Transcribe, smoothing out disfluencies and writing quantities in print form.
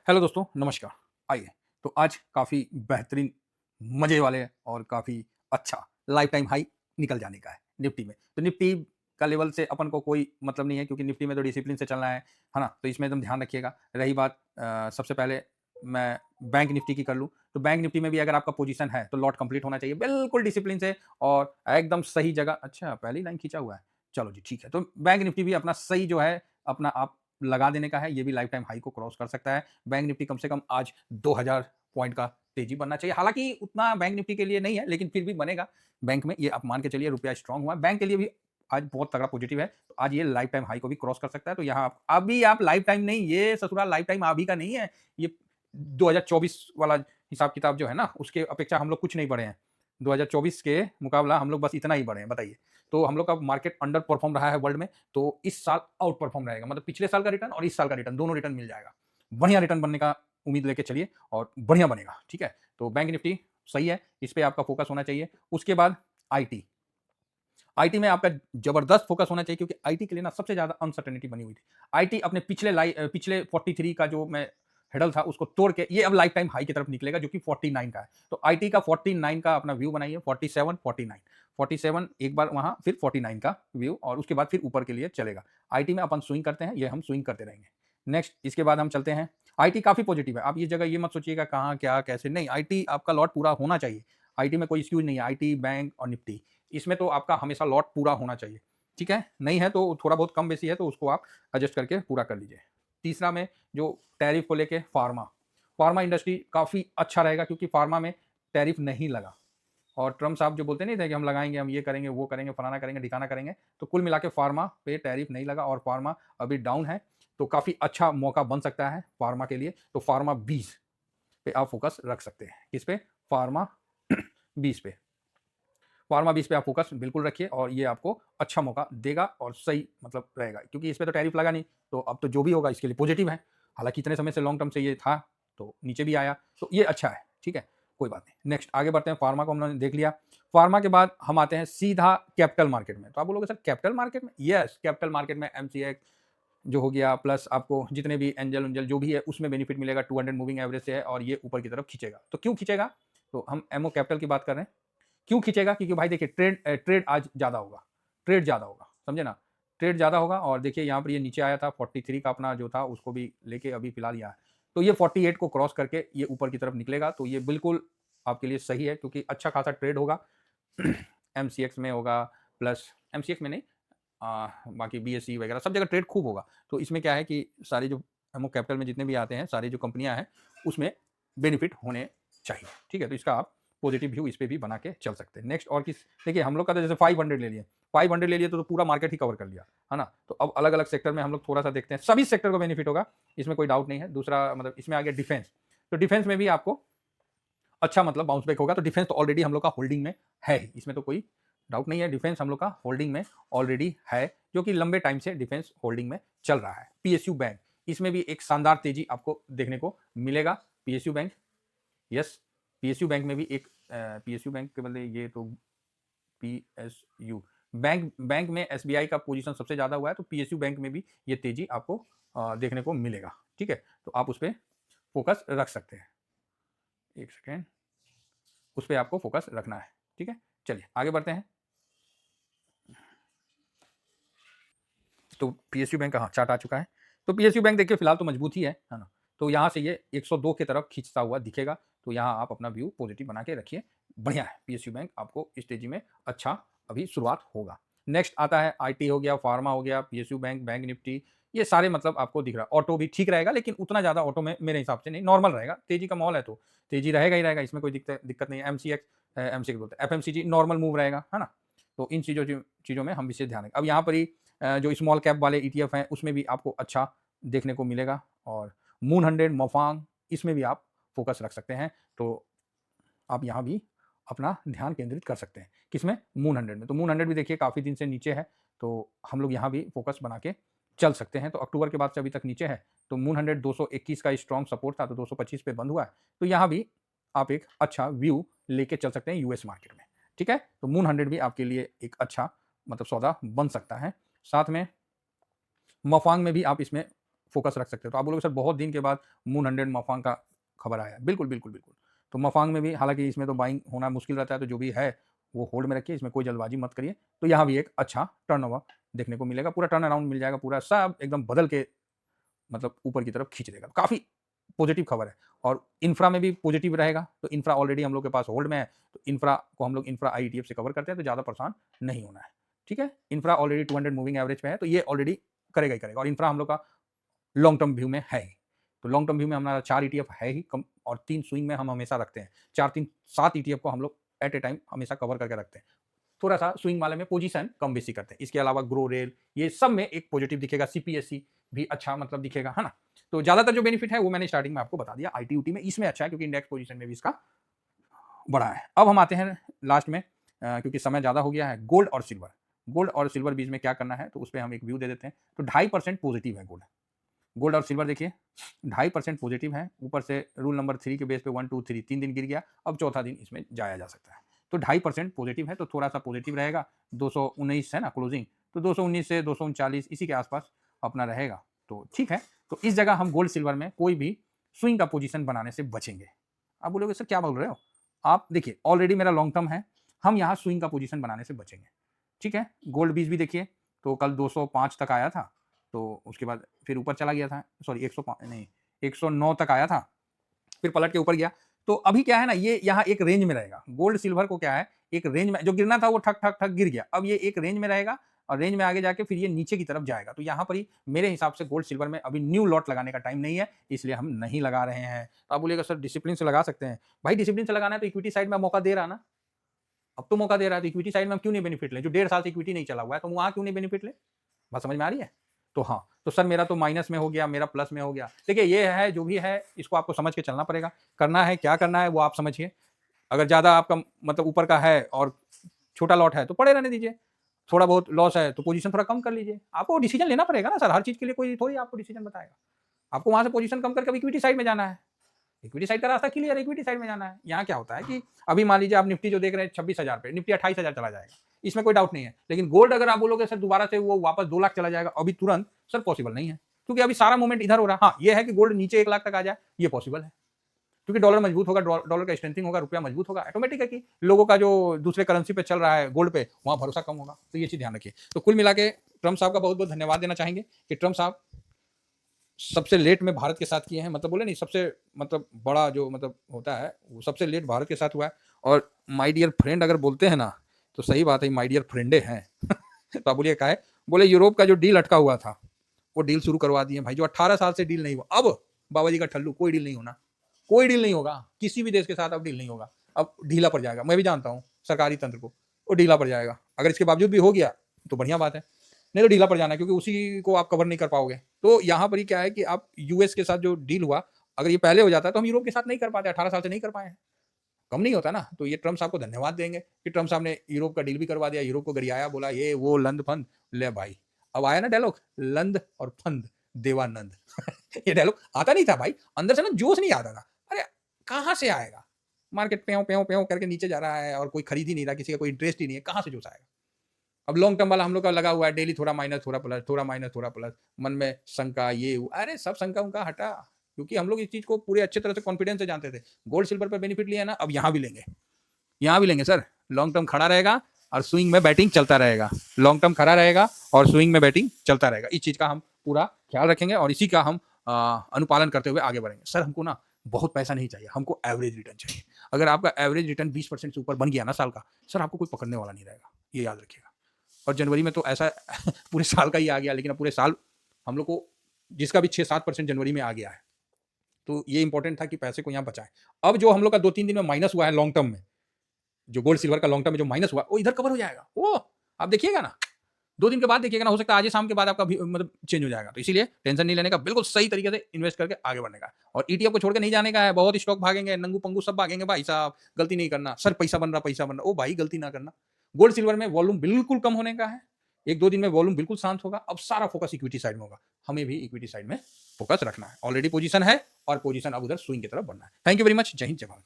Hello दोस्तों, नमस्कार। आइए, तो आज काफ़ी बेहतरीन, मज़े वाले और काफ़ी अच्छा लाइफ टाइम हाई निकल जाने का है निफ्टी में। तो निफ्टी का लेवल से अपन को कोई मतलब नहीं है क्योंकि निफ्टी में तो डिसिप्लिन से चलना है ना? तो इसमें एकदम ध्यान रखिएगा। रही बात सबसे पहले मैं बैंक निफ्टी की कर लूँ, तो बैंक निफ्टी में भी अगर आपका पोज़ीशन है, तो लॉट कंप्लीट होना चाहिए बिल्कुल डिसिप्लिन से और एकदम सही जगह। अच्छा, पहली लाइन खींचा हुआ है। चलो जी, ठीक है। तो बैंक निफ्टी भी अपना सही जो है, अपना आप लगा देने का है, ये भी लाइफ टाइम हाई को क्रॉस कर सकता है। बैंक निफ्टी कम से कम आज 2000 पॉइंट का तेजी बनना चाहिए। हालाँकि उतना बैंक निफ्टी के लिए नहीं है, लेकिन फिर भी बनेगा। बैंक में ये आप मान के चलिए रुपया स्ट्रॉन्ग हुआ है। बैंक के लिए भी आज बहुत तगड़ा पॉजिटिव है। तो आज ये लाइफ टाइम हाई को भी क्रॉस कर सकता है। तो यहाँ आप अभी आप लाइफ टाइम नहीं, ये ससुराल लाइफ टाइम अभी का नहीं है। ये 2024 वाला हिसाब-किताब जो है ना, उसके अपेक्षा हम लोग कुछ नहीं बढ़े हैं। 2024 के मुकाबला हम लोग बस इतना ही बढ़े हैं, बताइए। तो हम लोग का मार्केट अंडर परफॉर्म रहा है वर्ल्ड में, तो इस साल आउट परफॉर्म रहेगा। मतलब पिछले साल का रिटर्न और इस साल का रिटर्न, दोनों रिटर्न मिल जाएगा। बढ़िया रिटर्न बनने का उम्मीद लेके चलिए और बढ़िया बनेगा, ठीक है? तो बैंक निफ्टी सही है, इस पे आपका फोकस होना चाहिए। उसके बाद आईटी। आईटी में आपका जबरदस्त फोकस होना चाहिए क्योंकि आईटी के लिए ना सबसे ज़्यादा अनसर्टेनिटी बनी हुई थी। आईटी अपने पिछले 43 का जो मैं हेडल था उसको तोड़ के ये अब लाइफ टाइम हाई की तरफ निकलेगा जो कि 49 का है। तो आईटी का 49 का अपना व्यू बनाइए, 47, 49। 47 एक बार वहाँ, फिर 49 का व्यू और उसके बाद फिर ऊपर के लिए चलेगा। आईटी में अपन स्विंग करते हैं, ये हम स्विंग करते रहेंगे। नेक्स्ट इसके बाद हम चलते हैं, आईटी काफ़ी पॉजिटिव है। आप ये जगह ये मत सोचिएगा कहाँ, क्या, कैसे, नहीं, आईटी आपका लॉट पूरा होना चाहिए। आईटी में कोई एक्सक्यूज़ नहीं है, आईटी, बैंक और निफ्टी। इसमें तो आपका हमेशा लॉट पूरा होना चाहिए, ठीक है? नहीं है तो थोड़ा बहुत कम बेसी है तो उसको आप एडजस्ट करके पूरा कर लीजिए। तीसरा में जो टैरिफ को लेके फार्मा, फार्मा इंडस्ट्री काफ़ी अच्छा रहेगा क्योंकि फार्मा में टैरिफ नहीं लगा और ट्रम्प साहब जो बोलते नहीं थे कि हम लगाएँगे, हम ये करेंगे, वो करेंगे, फलाना करेंगे, ढिकाना करेंगे, तो कुल मिला के फार्मा पे टैरिफ नहीं लगा और फार्मा अभी डाउन है, तो काफ़ी अच्छा मौका बन सकता है फार्मा के लिए। तो फार्मा 20 पे आप फोकस रख सकते हैं। किस पे? फार्मा 20 पे। फार्मा बीस पे आप फोकस बिल्कुल रखिए और ये आपको अच्छा मौका देगा और सही मतलब रहेगा क्योंकि इस पे तो टैरिफ लगा नहीं, तो अब तो जो भी होगा इसके लिए पॉजिटिव है। हालाँकि इतने समय से लॉन्ग टर्म से ये था, तो नीचे भी आया, तो ये अच्छा है, ठीक है? कोई बात नहीं। नेक्स्ट आगे बढ़ते हैं, फार्मा को हमने देख लिया। फार्मा के बाद हम आते हैं सीधा कैपिटल मार्केट में। तो आप बोलोगे सर कैपिटल मार्केट में? यस, कैपिटल मार्केट में एमसीएक्स जो हो गया प्लस आपको जितने भी एंजल-उंजल जो भी है उसमें बेनिफिट मिलेगा, 200 मूविंग एवरेज से है और ये ऊपर की तरफ खींचेगा। तो क्यों खींचेगा? तो हम एमओ कैपिटल की बात कर रहे हैं। क्यों खींचेगा? क्योंकि भाई देखिए ट्रेड आज ज़्यादा होगा, ट्रेड ज़्यादा होगा, समझे ना? ट्रेड ज़्यादा होगा और देखिए यहाँ पर ये नीचे आया था 43 का अपना जो था उसको भी लेके अभी फिलहाल यहाँ है। तो ये 48 को क्रॉस करके ये ऊपर की तरफ निकलेगा तो ये बिल्कुल आपके लिए सही है क्योंकि अच्छा खासा ट्रेड होगा। एमसीएक्स में होगा प्लस एमसीएक्स में नहीं, बाकी बीएसई वगैरह सब जगह ट्रेड खूब होगा। तो इसमें क्या है कि सारे जो एमओ कैपिटल में जितने भी आते हैं, सारी जो कंपनियाँ हैं, उसमें बेनिफिट होने चाहिए, ठीक है? तो इसका आप पॉजिटिव व्यू इस पे भी बना के चल सकते हैं। नेक्स्ट और किस देखिए हम लोग का तो जैसे 500 ले लिए, 500 ले लिए तो पूरा मार्केट ही कवर कर लिया, है ना? तो अब अलग-अलग सेक्टर में हम लोग थोड़ा-सा देखते हैं, सभी सेक्टर को बेनिफिट होगा, इसमें कोई डाउट नहीं है। दूसरा मतलब इसमें आ गया डिफेंस, तो डिफेंस में भी आपको अच्छा मतलब बाउंस बैक होगा, तो डिफेंस तो ऑलरेडी हम लोग का होल्डिंग में है ही, इसमें तो कोई डाउट नहीं है। डिफेंस हम लोग का होल्डिंग में ऑलरेडी है, जो कि लंबे टाइम से डिफेंस होल्डिंग में चल रहा है। पीएसयू बैंक, इसमें भी एक शानदार तेजी आपको देखने को मिलेगा। PSU bank, yes, PSU bank में भी एक पीएसयू बैंक के बदले ये तो पीएसयू बैंक बैंक में एसबीआई का पोजीशन सबसे ज़्यादा हुआ है, तो पीएसयू बैंक में भी ये तेजी आपको देखने को मिलेगा, ठीक है? तो आप उस पे फोकस रख सकते हैं। एक सेकेंड, उस पे आपको फोकस रखना है, ठीक है? चलिए आगे बढ़ते हैं। तो पीएसयू बैंक का हाँ, चार्ट आ चुका है। तो पीएसयू बैंक देखिए फिलहाल तो मजबूत ही है ना? तो यहाँ से ये 102 की तरफ खींचता हुआ दिखेगा, तो यहाँ आप अपना व्यू पॉजिटिव बना के रखिए। बढ़िया है, पीएसयू बैंक आपको इस तेजी में अच्छा अभी शुरुआत होगा। नेक्स्ट आता है आईटी हो गया, फार्मा हो गया, पीएसयू बैंक, बैंक निफ्टी, ये सारे मतलब आपको दिख रहा है। ऑटो भी ठीक रहेगा लेकिन उतना ज़्यादा ऑटो में मेरे हिसाब से नहीं, नॉर्मल रहेगा। तेजी का माहौल है तो तेजी रहेगा ही रहेगा, इसमें कोई दिक्कत नहीं है। एमसीएक्स बोलते हैं, एफएमसीजी नॉर्मल मूव रहेगा, है ना? तो इन चीज़ों में हम विशेष ध्यान रखें। अब यहाँ पर ही जो स्मॉल कैप वाले ईटीएफ हैं उसमें भी आपको अच्छा देखने को मिलेगा और मून 100, मोफांग, इसमें भी आप फोकस रख सकते हैं। तो आप यहाँ भी अपना ध्यान केंद्रित कर सकते हैं। किसमें? मून 100 में। तो मून 100 भी देखिए काफ़ी दिन से नीचे है, तो हम लोग यहाँ भी फोकस बना के चल सकते हैं। तो अक्टूबर के बाद से अभी तक नीचे है, तो मून 100 221 का स्ट्रॉन्ग सपोर्ट था, तो 225 पे बंद हुआ है। तो यहाँ भी आप एक अच्छा व्यू लेके चल सकते हैं यूएस मार्केट में, ठीक है? तो मून 100 भी आपके लिए एक अच्छा मतलब सौदा बन सकता है। साथ में मफांग में भी आप इसमें फोकस रख सकते हो। तो आप बोलोगे सर बहुत दिन के बाद मून 100 मफांग का खबर आया है। बिल्कुल, बिल्कुल, बिल्कुल। तो मफांग में भी हालाँकि इसमें तो बाइंग होना मुश्किल रहता है, तो जो भी है वो होल्ड में रखिए, इसमें कोई जल्दबाजी मत करिए। तो यहाँ भी एक अच्छा टर्नओवर देखने को मिलेगा, पूरा टर्न अराउंड मिल जाएगा, पूरा सब एकदम बदल के मतलब ऊपर की तरफ खींच देगा। काफ़ी पॉजिटिव खबर है और इंफ्रा में भी पॉजिटिव रहेगा। तो इंफ्रा ऑलरेडी हम लोग के पास होल्ड में है, तो इंफ्रा को हम लोग इंफ्रा आईईटीएफ से कवर करते हैं, तो ज़्यादा परेशान नहीं होना है। ठीक है? इंफ्रा ऑलरेडी 200 मूविंग एवरेज पे है, तो ये ऑलरेडी करेगा ही करेगा और इंफ्रा हम लोग का लॉन्ग टर्म व्यू में है ही। तो लॉन्ग टर्म व्यू में हमारा 4 ईटीएफ है ही कम और 3 स्विंग में हम हमेशा रखते हैं। 4, 3, 7 ईटीएफ को हम लोग एट ए टाइम हमेशा कवर करके रखते हैं। थोड़ा-सा स्विंग वाले में पोजीशन कम-बेशी करते हैं। इसके अलावा ग्रो रेल ये सब में एक पॉजिटिव दिखेगा, सीपीएससी भी अच्छा मतलब दिखेगा, है ना? तो ज़्यादातर जो बेनिफिट है वो मैंने स्टार्टिंग में आपको बता दिया। आईटी-ऊटी में इसमें अच्छा है क्योंकि इंडेक्स पोजीशन में भी इसका बड़ा है। अब हम आते हैं लास्ट में क्योंकि समय ज़्यादा हो गया है, गोल्ड और सिल्वर। गोल्ड और सिल्वर बीच में क्या करना है तो उसपे हम एक व्यू दे देते हैं। तो 2.5% पॉजिटिव है गोल्ड। गोल्ड और सिल्वर देखिए 2.5% पॉजिटिव है। ऊपर से रूल नंबर 3 के बेस पे 1, 2, 3 3 दिन गिर गया। अब चौथा दिन इसमें जाया जा सकता है। तो 2.5% पॉजिटिव है, तो थोड़ा-सा पॉजिटिव रहेगा। 219 है ना क्लोजिंग, तो 219 से 239 इसी के आस-पास अपना रहेगा। तो ठीक है, तो इस जगह हम गोल्ड सिल्वर में कोई भी स्विंग का पोजीशन बनाने से बचेंगे। आप बोलोगे सर क्या बोल रहे हो? आप देखिए ऑलरेडी मेरा लॉन्ग टर्म है, हम यहाँ स्विंग का पोजीशन बनाने से बचेंगे। ठीक है? गोल्ड बीच भी देखिए, तो कल 205 तक आया था, तो उसके बाद फिर ऊपर चला गया था, सॉरी 105 नहीं 109 तक आया था, फिर पलट के ऊपर गया। तो अभी क्या है ना, ये यहाँ एक रेंज में रहेगा। गोल्ड सिल्वर को क्या है, एक रेंज में जो गिरना था वो ठक, ठक, ठक गिर गया। अब ये एक रेंज में रहेगा और रेंज में आगे जाके फिर ये नीचे की तरफ जाएगा। तो यहाँ पर ही मेरे हिसाब से गोल्ड सिल्वर में अभी न्यू लॉट लगाने का टाइम नहीं है, इसलिए हम नहीं लगा रहे हैं। तो आप बोलिएगा सर डिसिप्लिन से लगा सकते हैं। भाई डिसिप्लिन से लगाना है तो इक्विटी साइड में मौका दे रहा ना। अब तो मौका दे रहा है, तो इक्विटी साइड में हम क्यों नहीं बेनिफिट लें? जो 1.5 साल से इक्विटी नहीं चला हुआ है, तो वहाँ क्यों नहीं बेनिफिट लें? बात समझ में आ रही है? तो हाँ, तो सर मेरा तो माइनस में हो गया, मेरा प्लस में हो गया। देखिए ये है, जो भी है, इसको आपको समझ के चलना पड़ेगा। करना है, क्या करना है वो आप समझिए। अगर ज़्यादा आपका मतलब ऊपर का है और छोटा लॉट है, तो पड़े रहने दीजिए। थोड़ा बहुत लॉस है, तो पोजीशन थोड़ा कम कर लीजिए। आपको डिसीजन लेना पड़ेगा ना सर, हर चीज़ के लिए कोई थोड़ी आपको डिसीजन बताएगा। आपको वहाँ से पोजीशन कम करके अब इक्विटी साइड में जाना है। इक्विटी साइड का रास्ता क्लियर है, इक्विटी साइड में जाना है। यहाँ क्या होता है कि अभी मान लीजिए आप निफ्टी जो देख रहे हैं 26,000 पे, निफ्टी 28,000 चला जाएगा, इसमें कोई डाउट नहीं है। लेकिन गोल्ड अगर आप बोलोगे सर दोबारा से वो वापस 2 लाख चला जाएगा अभी तुरंत, सर पॉसिबल नहीं है, क्योंकि अभी सारा मूवमेंट इधर हो रहा है। हाँ, ये है कि गोल्ड नीचे 1 लाख तक आ जाए, ये पॉसिबल है, क्योंकि डॉलर मजबूत होगा, डॉलर का स्ट्रेंथिंग होगा, रुपया मजबूत होगा, ऑटोमेटिक है कि लोगों का जो दूसरे करेंसी पे चल रहा है गोल्ड पे, वहां भरोसा कम होगा। तो ये चीज ध्यान रखिए। तो कुल मिला के ट्रम्प साहब का बहुत बहुत धन्यवाद देना चाहेंगे कि ट्रम्प साहब सबसे लेट में भारत के साथ किए हैं, मतलब बोले नहीं सबसे मतलब बड़ा जो मतलब होता है वो सबसे लेट भारत के साथ हुआ है। और माय डियर फ्रेंड अगर बोलते हैं ना, तो सही बात है, माय डियर फ्रेंडे हैं। तो आप बोलिए क्या है, बोले यूरोप का जो डील अटका हुआ था वो डील शुरू करवा दिए भाई, जो 18 साल से डील नहीं हुआ। अब बाबा जी का ठल्लू, कोई डील नहीं होना, कोई डील नहीं होगा किसी भी देश के साथ, अब डील नहीं होगा, अब ढीला पड़ जाएगा। मैं भी जानता हूँ सरकारी तंत्र को, वो ढीला पड़ जाएगा। अगर इसके बावजूद भी हो गया तो बढ़िया बात है, नहीं तो ढीला पड़ जाना है, क्योंकि उसी को आप कवर नहीं कर पाओगे। तो यहाँ पर ही क्या है कि आप यूएस के साथ जो डील हुआ, अगर ये पहले हो जाता है तो हम यूरोप के साथ नहीं कर पाते, 18 साल से नहीं कर पाए हैं, कम नहीं होता ना। तो ये ट्रम्प साहब को धन्यवाद देंगे कि ट्रम्प साहब ने यूरोप का डील भी करवा दिया, यूरोप को गरियाया, बोला ये वो लंद फंद ले भाई। अब आया ना डायलॉग, लंद और फंद देवानंद। ये डायलॉग आता नहीं था भाई, अंदर से ना जोश नहीं आता था। अरे कहाँ से आएगा, मार्केट प्यों प्यों प्यों करके नीचे जा रहा है और कोई खरीद ही नहीं रहा, किसी का कोई इंटरेस्ट ही नहीं है, कहाँ से जोश आएगा। अब लॉन्ग टर्म वाला हम लोग का लगा हुआ है, डेली थोड़ा माइनस थोड़ा प्लस, थोड़ा माइनस थोड़ा प्लस, मन में शंका ये अरे सब शंका उनका हटा, क्योंकि हम लोग इस चीज को पूरे अच्छे तरह से कॉन्फिडेंस से जानते थे। गोल्ड सिल्वर पर बेनिफिट लिया ना, अब यहाँ भी लेंगे, यहाँ भी लेंगे सर। लॉन्ग टर्म खड़ा रहेगा और स्विंग में बैटिंग चलता रहेगा, लॉन्ग टर्म खड़ा रहेगा और स्विंग में बैटिंग चलता रहेगा। इस चीज का हम पूरा ख्याल रखेंगे और इसी का हम अनुपालन करते हुए आगे बढ़ेंगे। सर हमको ना बहुत पैसा नहीं चाहिए, हमको एवरेज रिटर्न चाहिए। अगर आपका एवरेज रिटर्न 20% से ऊपर बन गया ना साल का, सर आपको कोई पकड़ने वाला नहीं रहेगा, ये याद रखिएगा। और जनवरी में तो ऐसा पूरे साल का ही आ गया, लेकिन अब पूरे साल हम लोग को जिसका भी 6-7% जनवरी में आ गया है, तो ये इंपॉर्टेंट था कि पैसे को यहाँ बचाएं। अब जो हम लोग का 2-3 दिन में माइनस हुआ है लॉन्ग टर्म में, जो गोल्ड सिल्वर का लॉन्ग टर्म में जो माइनस हुआ वो इधर कवर हो जाएगा। वो आप देखिएगा ना, 2 दिन के बाद देखिएगा ना, हो सकता है आज शाम के बाद आपका मतलब चेंज हो जाएगा। तो इसीलिए टेंशन नहीं लेने का, बिल्कुल सही तरीके से इन्वेस्ट करके आगे बढ़ने का। और ईटीएफ को छोड़ के नहीं जाने का है, बहुत स्टॉक भागेंगे, नंगू पंगू सब भागेंगे भाई साहब, गलती नहीं करना। सर पैसा बन रहा, ओ भाई गलती ना करना। गोल्ड सिल्वर में वॉल्यूम बिल्कुल कम होने का है, 1-2 दिन में वॉल्यूम बिल्कुल शांत होगा। अब सारा फोकस इक्विटी साइड में होगा, हमें भी इक्विटी साइड में फोकस रखना है। ऑलरेडी पोजीशन है और पोजीशन अब उधर स्विंग की तरफ बढ़ना है। थैंक यू वेरी मच, जय हिंद जय भारत।